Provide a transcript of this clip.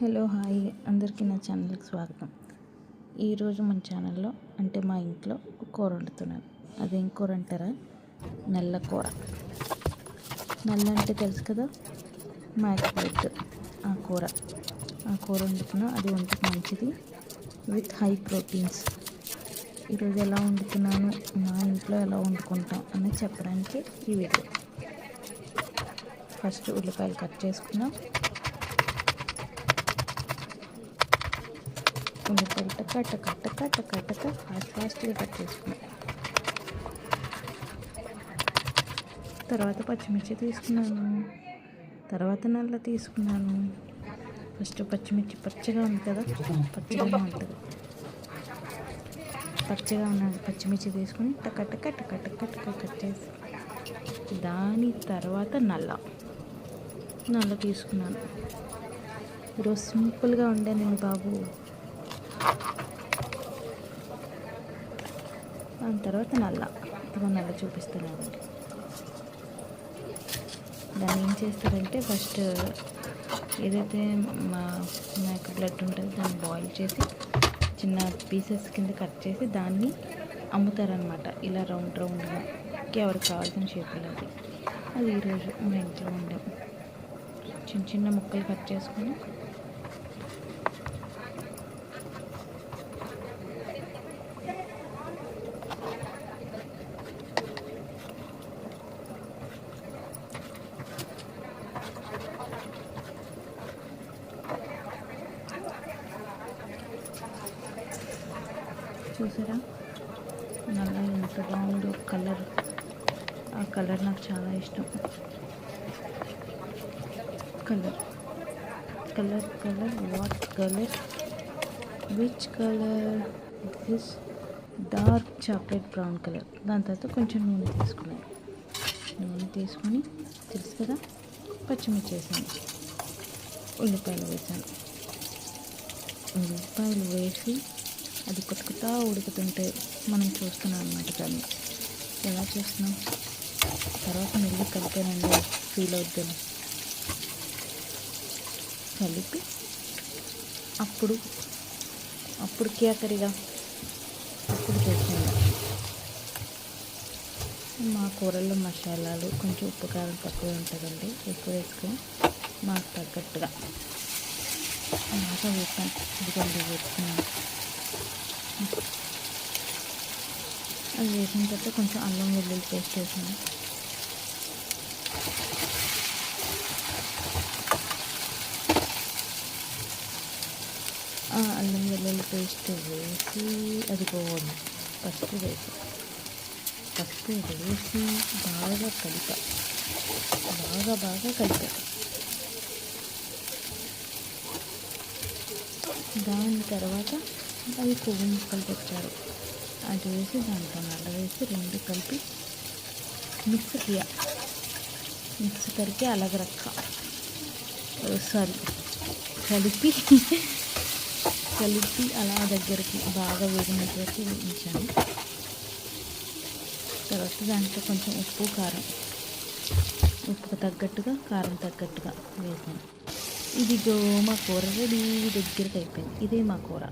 Hello hi అందరికీ నా ఛానల్కి స్వాగతం. ఈరోజు మన ఛానల్లో అంటే మా ఇంట్లో ఒక కూర వండుతున్నాను. అదేం కూర అంటారా? నల్ల కూర. నల్ల అంటే తెలుసు కదా, మేక బ్లడ్. ఆ కూర వండుతున్నా. అది ఒంటికి మంచిది, విత్ హై ప్రోటీన్స్. ఈరోజు ఎలా వండుతున్నాను, మా ఇంట్లో ఎలా వండుకుంటాం అనేది చెప్పడానికి ఈ వీడియో. ఫస్ట్ ఉల్లిపాయలు కట్ చేసుకున్నాం. ఉల్లిపాయలు టక ఫాస్ట్గా కట్ చేసుకున్నాం. తర్వాత పచ్చిమిర్చి తీసుకున్నాను. తర్వాత నల్ల తీసుకున్నాను. ఫస్ట్ పచ్చిమిర్చి పచ్చగా ఉంది కదా, పచ్చగా ఉంటుంది. పచ్చగా ఉన్న పచ్చిమిర్చి తీసుకుని టక కట్ చేసి దాని తర్వాత నల్ల తీసుకున్నాను. ఈరోజు సింపుల్గా ఉండే నేను బాబు. దాని తర్వాత నల్ల చూపిస్తున్నాను. దాన్ని ఏం చేస్తారంటే ఫస్ట్ ఏదైతే మేక బ్లడ్ ఉంటుందో దాన్ని బాయిల్ చేసి చిన్న పీసెస్ కింద కట్ చేసి దాన్ని అమ్ముతారనమాట. ఇలా రౌండ్గా ఎవరికి కావాల్సిన షేపులో అది ఈరోజు మా ఇంట్లో ఉండే చిన్న ముక్కలు కట్ చేసుకొని చూసారా నల్ల ఎంత బాగుందో కలర్. ఆ కలర్ నాకు చాలా ఇష్టం. Colour what colour, which colour? This dark chocolate brown colour. దాని తర్వాత కొంచెం నూనె తీసుకొని తెలుసు కదా, పచ్చిమిర్చి వేసాను, ఉల్లిపాయలు వేసి అది కొట్టుకుతా ఉడుకుతుంటే మనం చూస్తున్నాం అన్నమాట. దాన్ని ఎలా చూస్తున్నాం, తర్వాత మెల్లి కలిపానండి, ఫీల్ అవుద్దాను. కలిపి అప్పుడు కేసరిగా అప్పుడు చేసాను. మా కూరల్లో మసాలాలు కొంచెం ఉప్పు కారం తక్కువ ఉంటుందండి, ఎక్కువ వేసుకొని మాకు తగ్గట్టుగా బాగా వేసాను. ఇదిగోండి వేసుకున్నాను. అది వేసిన తర్వాత కొంచెం అల్లం వెల్లుల్లి పేస్ట్ వేసాను. అల్లం వెల్లుల్లి పేస్ట్ వేసి అది పోవాలి. పసుపు వేసి బాగా కలిపా. దాని తర్వాత అవి కొవ్వు ముక్కలు పెట్టారు, అది వేసి దాంట్లో నల్ల వేసి రెండు కలిపి మిక్స్ करके अलग रखा. కలిపి అలా దగ్గరికి బాగా వేగినంత వరకు వేయించాను. తర్వాత దాంట్లో కొంచెం ఉప్పుకు తగ్గట్టుగా కారం తగ్గట్టుగా వేసాను. ఇదిగో మా కూర రెడీ, దగ్గరికి అయిపోయింది. ఇదే మా కూర.